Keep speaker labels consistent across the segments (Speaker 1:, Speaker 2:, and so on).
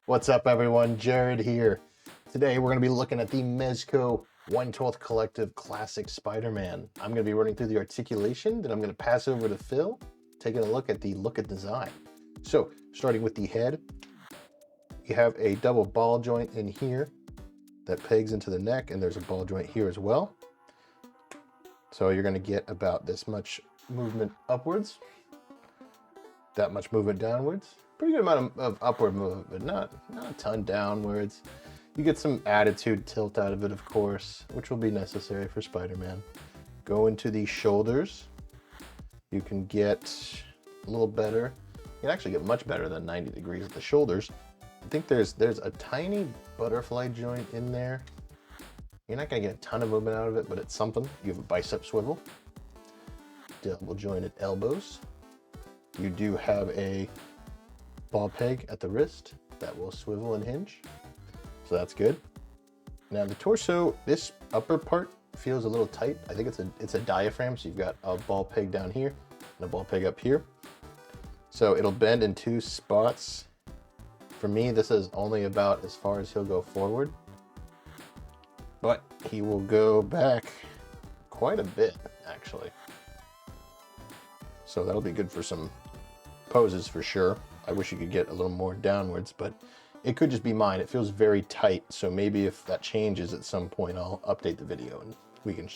Speaker 1: What's up, everyone? Jared here. Today we're going to be looking at the Mezco 1/12 Collective Classic Spider-Man. I'm going to be running through the articulation, then I'm going to pass over to Phil, taking a look at the look and design. So, starting with the head, you have a double ball joint in here that pegs into the neck, and there's a ball joint here as well. So you're going to get about this much movement upwards, that much movement downwards. Pretty good amount of upward movement, but not a ton downwards. You get some attitude tilt out of it, of course, which will be necessary for Spider-Man. Go into the shoulders. You can get a little better. You can actually get much better than 90 degrees at the shoulders. I think there's a tiny butterfly joint in there. You're not gonna get a ton of movement out of it, but it's something. You have a bicep swivel. Double jointed elbows. You do have a ball peg at the wrist that will swivel and hinge, so that's good. Now the torso, this upper part feels a little tight. I think it's a diaphragm, so you've got a ball peg down here and a ball peg up here, so it'll bend in two spots. For me, this is only about as far as he'll go forward, but he will go back quite a bit actually, so that'll be good for some poses for sure. I wish you could get a little more downwards, but it could just be mine. It feels very tight, so maybe if that changes at some point, I'll update the video and we can,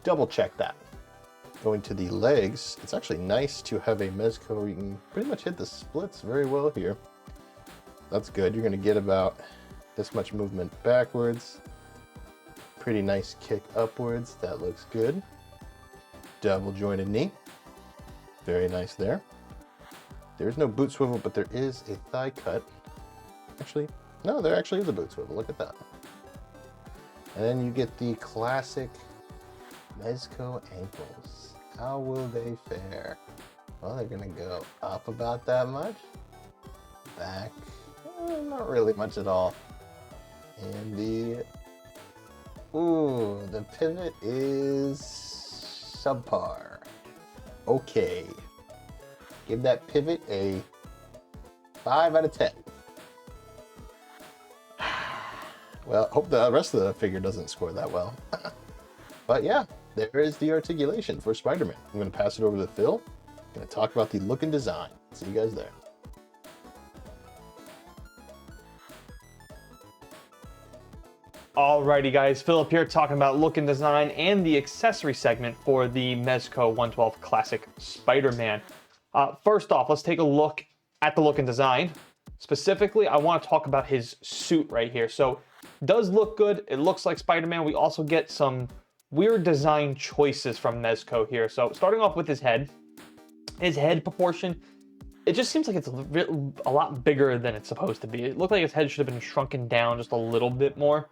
Speaker 1: double check that. Going to the legs, it's actually nice to have a Mezco where you can pretty much hit the splits very well here. That's good. You're going to get about this much movement backwards. Pretty nice kick upwards. That looks good. Double jointed knee. Very nice there. There's no boot swivel, but there is a thigh cut. Actually, no, there actually is a boot swivel. Look at that. And then you get the classic Mezco ankles. How will they fare? Well, they're gonna go up about that much. Back, not really much at all. And the pivot is subpar. Okay. Give that pivot a 5 out of 10. Well, hope the rest of the figure doesn't score that well. But yeah, there is the articulation for Spider-Man. I'm going to pass it over to Phil. I'm going to talk about the look and design. See you guys there.
Speaker 2: Alrighty guys, Philip here talking about look and design and the accessory segment for the Mezco 1/12 Classic Spider-Man. First off, let's take a look at the look and design. Specifically, I want to talk about his suit right here. So, it does look good. It looks like Spider-Man. We also get some weird design choices from Mezco here. So, starting off with his head proportion, it just seems like it's a lot bigger than it's supposed to be. It looked like his head should have been shrunken down just a little bit more.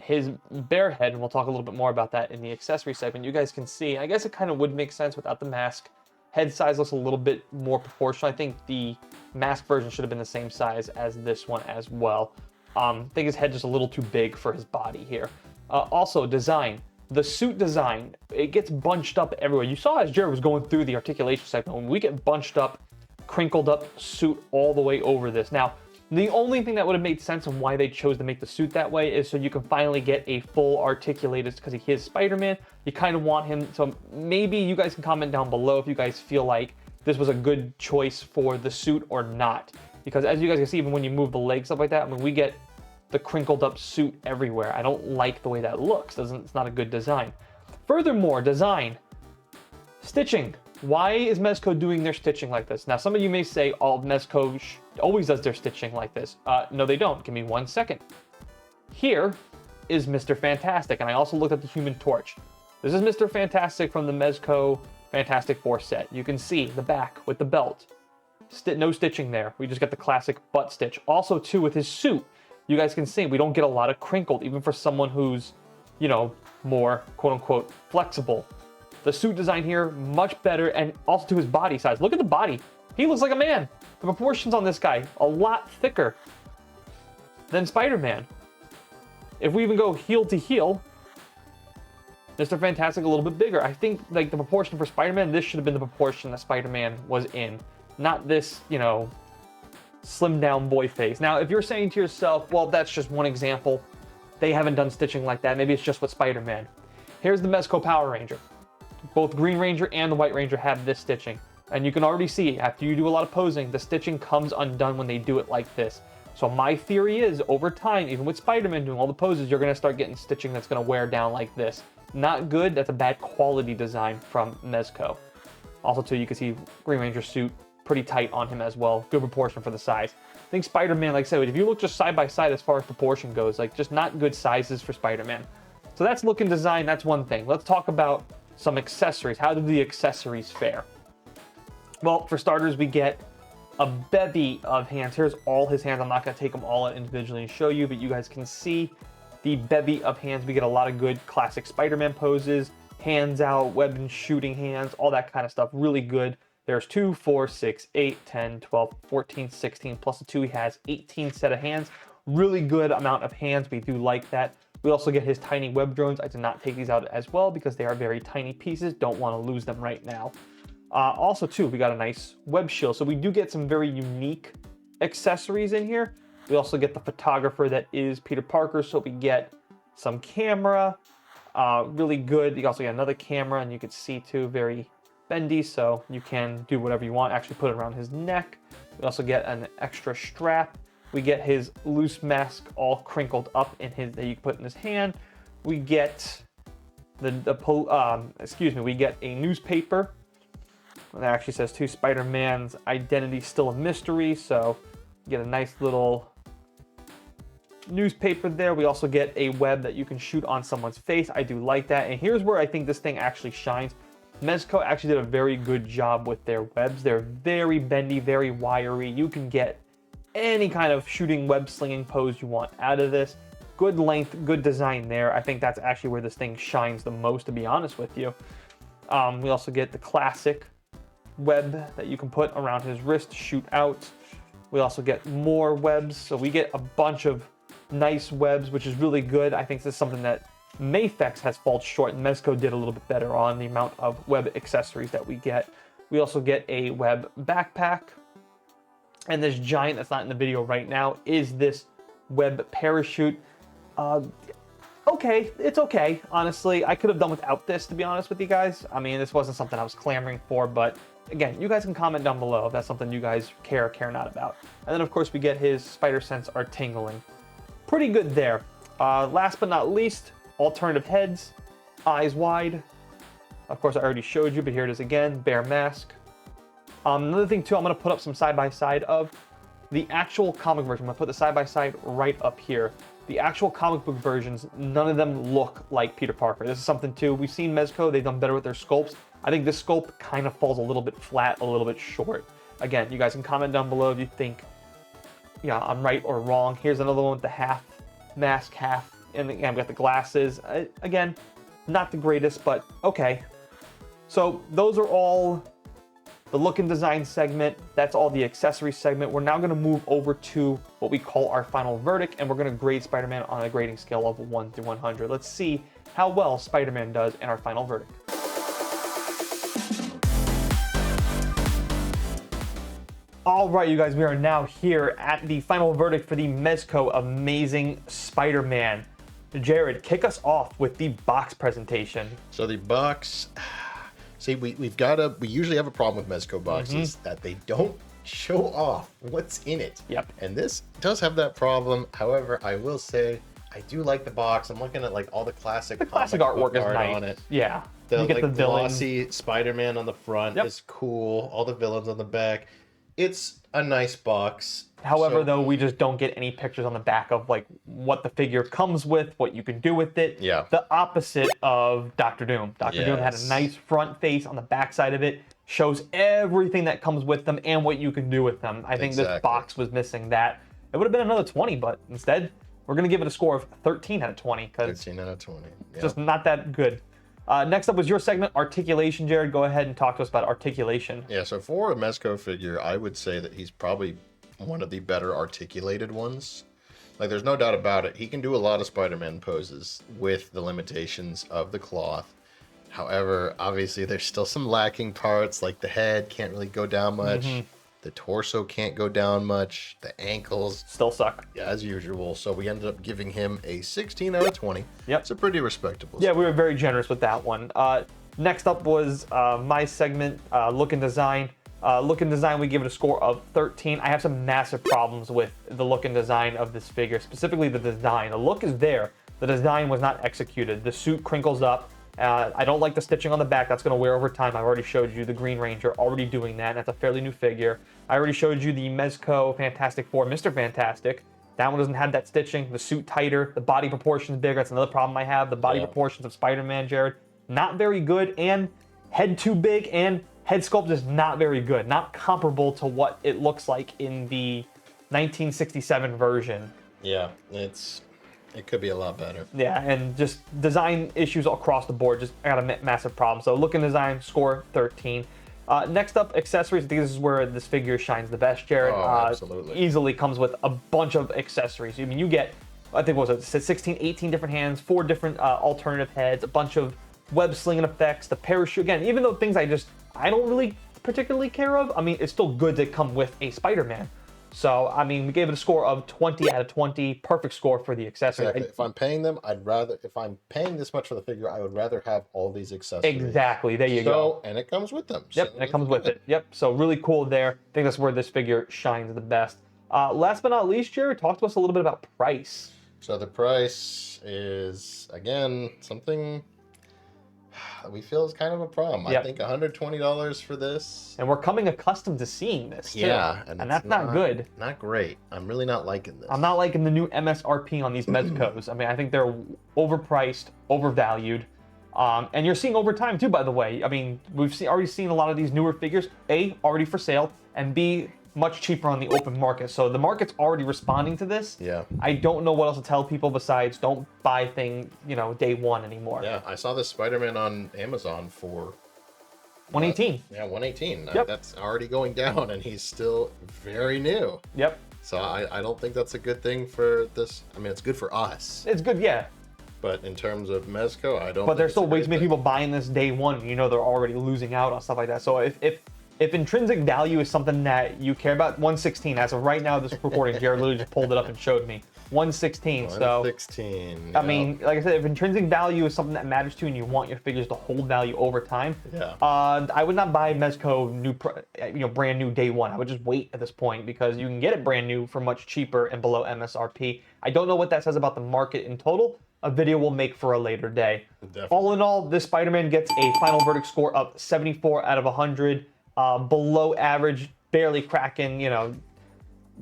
Speaker 2: His bare head, and we'll talk a little bit more about that in the accessory segment, you guys can see, I guess it kind of would make sense without the mask. Head size looks a little bit more proportional. I think the mask version should have been the same size as this one as well. I think his head just a little too big for his body here. Also, design. The suit design, it gets bunched up everywhere. You saw as Jared was going through the articulation segment, when we get bunched up, crinkled up suit all the way over this. Now, the only thing that would have made sense on why they chose to make the suit that way is so you can finally get a full articulated, because he is Spider-Man. You kind of want him, so maybe you guys can comment down below if you guys feel like this was a good choice for the suit or not. Because as you guys can see, even when you move the legs, stuff like that, I mean, we get the crinkled up suit everywhere. I don't like the way that looks. It's not a good design. Furthermore, design. Stitching. Why is Mezco doing their stitching like this? Now, some of you may say, oh, Mezco always does their stitching like this. No, they don't. Give me 1 second. Here is Mr. Fantastic, and I also looked at the Human Torch. This is Mr. Fantastic from the Mezco Fantastic Four set. You can see the back with the belt. No stitching there. We just got the classic butt stitch. Also, too, with his suit, you guys can see we don't get a lot of crinkled, even for someone who's, more quote-unquote flexible. The suit design here, much better, and also to his body size. Look at the body. He looks like a man. The proportions on this guy, a lot thicker than Spider-Man. If we even go heel to heel, Mr. Fantastic a little bit bigger. I think like the proportion for Spider-Man, this should have been the proportion that Spider-Man was in. Not this, slim down boy face. Now, if you're saying to yourself, well, that's just one example, they haven't done stitching like that, maybe it's just with Spider-Man. Here's the Mezco Power Ranger. Both Green Ranger and the White Ranger have this stitching. And you can already see, after you do a lot of posing, the stitching comes undone when they do it like this. So my theory is, over time, even with Spider-Man doing all the poses, you're going to start getting stitching that's going to wear down like this. Not good, that's a bad quality design from Mezco. Also, too, you can see Green Ranger's suit pretty tight on him as well. Good proportion for the size. I think Spider-Man, like I said, if you look just side by side as far as proportion goes, like just not good sizes for Spider-Man. So that's look and design, that's one thing. Let's talk about some accessories. How do the accessories fare? Well, for starters, we get a bevy of hands. Here's all his hands. I'm not going to take them all out individually and show you, but you guys can see the bevy of hands. We get a lot of good classic Spider-Man poses, hands out, web and shooting hands, all that kind of stuff. Really good. There's 2, 4, 6, 8, 10, 12, 14, 16, plus the 2 he has, 18 set of hands. Really good amount of hands. We do like that. We also get his tiny web drones. I did not take these out as well because they are very tiny pieces. Don't want to lose them right now. Also, too, we got a nice web shield. So we do get some very unique accessories in here. We also get the photographer that is Peter Parker. So we get some camera, really good. You also get another camera, and you can see, too, very bendy. So you can do whatever you want. Actually put it around his neck. We also get an extra strap. We get his loose mask all crinkled up in his that you can put in his hand. We get we get a newspaper. That actually says too, Spider-Man's identity still a mystery. So you get a nice little newspaper there. We also get a web that you can shoot on someone's face. I do like that. And here's where I think this thing actually shines. Mezco actually did a very good job with their webs. They're very bendy, very wiry. You can get any kind of shooting web slinging pose you want out of this. Good length, good design there. I think that's actually where this thing shines the most, to be honest with you. We also get the classic web that you can put around his wrist to shoot out. We also get more webs. So we get a bunch of nice webs, which is really good. I think this is something that Mafex has fallen short, and Mezco did a little bit better on the amount of web accessories that we get. We also get a web backpack. And this giant that's not in the video right now is this web parachute. Okay, it's okay, honestly. I could have done without this, to be honest with you guys. I mean, this wasn't something I was clamoring for, but again, you guys can comment down below if that's something you guys care or care not about. And then, of course, we get his Spider Sense Artingling. Pretty good there. Last but not least, alternative heads, eyes wide. Of course, I already showed you, but here it is again, bare mask. Another thing, too, I'm going to put up some side-by-side of the actual comic version. I'm going to put the side-by-side right up here. The actual comic book versions, none of them look like Peter Parker. This is something, too. We've seen Mezco. They've done better with their sculpts. I think this sculpt kind of falls a little bit flat, a little bit short. Again, you guys can comment down below if you think, yeah, I'm right or wrong. Here's another one with the half mask, half, and again, I've got the glasses. Again, not the greatest, but okay. So those are all the look and design segment. That's all the accessory segment. We're now going to move over to what we call our final verdict, and we're going to grade Spider-Man on a grading scale of 1 to 100. Let's see how well Spider-Man does in our final verdict. All right, you guys, we are now here at the final verdict for the Mezco Amazing Spider-Man. Jared, kick us off with the box presentation.
Speaker 1: So the box, see, we usually have a problem with Mezco boxes that they don't show off what's in it.
Speaker 2: Yep.
Speaker 1: And this does have that problem. However, I will say I do like the box. I'm looking at like all the classic
Speaker 2: artwork is
Speaker 1: art
Speaker 2: nice
Speaker 1: on it.
Speaker 2: Yeah.
Speaker 1: The
Speaker 2: you get
Speaker 1: like
Speaker 2: the
Speaker 1: glossy Spider-Man on the front is cool. All the villains on the back. It's a nice box.
Speaker 2: However, though, we just don't get any pictures on the back of like what the figure comes with, what you can do with it.
Speaker 1: Yeah.
Speaker 2: The opposite of Dr. Doom. Dr. Doom had a nice front face on the back side of it. Shows everything that comes with them and what you can do with them. I think this box was missing that. It would have been another 20, but instead, we're going to give it a score of 13 out of 20.
Speaker 1: 13 out of 20.
Speaker 2: It's just not that good. Next up was your segment, articulation. Jared, go ahead and talk to us about articulation.
Speaker 1: Yeah, so for a Mezco figure, I would say that he's probably one of the better articulated ones. Like, there's no doubt about it. He can do a lot of Spider-Man poses with the limitations of the cloth. However, obviously, there's still some lacking parts, like the head can't really go down much. The torso can't go down much. The ankles,
Speaker 2: Still suck.
Speaker 1: yeah, as usual. So we ended up giving him a 16 out of 20.
Speaker 2: Yep.
Speaker 1: It's a pretty respectable.
Speaker 2: Yeah, we were very generous with that one. Next up was my segment, look and design. Look and design, we give it a score of 13. I have some massive problems with the look and design of this figure, specifically the design. The look is there. The design was not executed. The suit crinkles up. I don't like the stitching on the back. That's going to wear over time. I've already showed you the Green Ranger already doing that. That's a fairly new figure. I already showed you the Mezco Fantastic Four, Mr. Fantastic. That one doesn't have that stitching. The suit tighter. The body proportions bigger. That's another problem I have. The body proportions of Spider-Man, Jared, not very good. And head too big, and head sculpt is not very good. Not comparable to what it looks like in the 1967 version.
Speaker 1: Yeah, it could be a lot better.
Speaker 2: Yeah, and just design issues across the board. Just got a massive problem. So look and design, score 13. Next up, accessories. I think this is where this figure shines the best, Jared.
Speaker 1: Oh, absolutely.
Speaker 2: Easily comes with a bunch of accessories. I mean, you get, I think, what was it, 16, 18 different hands, 4 different alternative heads, a bunch of web slinging effects, the parachute. Again, even though things I don't really particularly care of, I mean, it's still good to come with a Spider-Man. So, I mean, we gave it a score of 20 out of 20. Perfect score for the accessories.
Speaker 1: Exactly. If I'm paying them, if I'm paying this much for the figure, I would rather have all these accessories.
Speaker 2: Exactly. There you go.
Speaker 1: And it comes with them.
Speaker 2: Yep,
Speaker 1: So
Speaker 2: and it comes with it. Yep, so really cool there. I think that's where this figure shines the best. Last but not least, Jared, talk to us a little bit about price.
Speaker 1: So the price is, again, something we feel is kind of a problem.
Speaker 2: Yep.
Speaker 1: I think $120 for this.
Speaker 2: And we're coming accustomed to seeing this, too.
Speaker 1: Yeah.
Speaker 2: And that's not good.
Speaker 1: Not great. I'm really not liking this.
Speaker 2: I'm not liking the new MSRP on these Mezcos. I mean, I think they're overpriced, overvalued. And you're seeing over time, too, by the way. I mean, we've already seen a lot of these newer figures, A, already for sale, and B, much cheaper on the open market. So the market's already responding to this.
Speaker 1: Yeah.
Speaker 2: I don't know what else to tell people besides don't buy thing, day one anymore.
Speaker 1: Yeah, I saw this Spider-Man on Amazon for
Speaker 2: 118.
Speaker 1: Yeah, 118.
Speaker 2: Yep.
Speaker 1: That's already going down, and he's still very new.
Speaker 2: Yep.
Speaker 1: So I don't think that's a good thing for this. I mean, it's good for us,
Speaker 2: It's good, yeah.
Speaker 1: but in terms of Mezco, I don't.
Speaker 2: But
Speaker 1: think
Speaker 2: there's
Speaker 1: it's a
Speaker 2: still way
Speaker 1: great
Speaker 2: too many
Speaker 1: thing.
Speaker 2: people buying this day one. They're already losing out on stuff like that. So if intrinsic value is something that you care about, 116. As of right now, this recording, Jared literally just pulled it up and showed me 116. So
Speaker 1: 116.
Speaker 2: I mean, like I said, if intrinsic value is something that matters to you and you want your figures to hold value over time,
Speaker 1: Yeah.
Speaker 2: I would not buy Mezco brand new day one. I would just wait at this point because you can get it brand new for much cheaper and below MSRP. I don't know what that says about the market in total. A video we'll make for a later day.
Speaker 1: Definitely.
Speaker 2: All in all, this Spider-Man gets a final verdict score of 74 out of 100. Below average, barely cracking,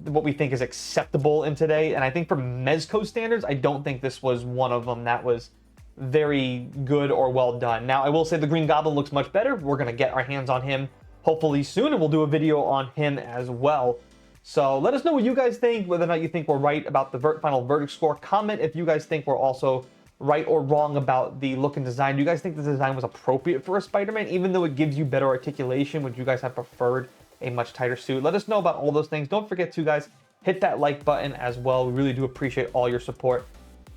Speaker 2: what we think is acceptable in today. And I think for Mezco standards, I don't think this was one of them that was very good or well done. Now, I will say the Green Goblin looks much better. We're going to get our hands on him hopefully soon, and we'll do a video on him as well. So let us know what you guys think, whether or not you think we're right about the final verdict score. Comment if you guys think we're also right or wrong about the look and design. Do you guys think the design was appropriate for a Spider-Man, even though it gives you better articulation? Would you guys have preferred a much tighter suit? Let us know about all those things. Don't forget to, guys, hit that like button as well. We really do appreciate all your support.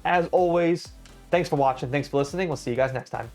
Speaker 2: As always, thanks for watching. Thanks for listening. We'll see you guys next time.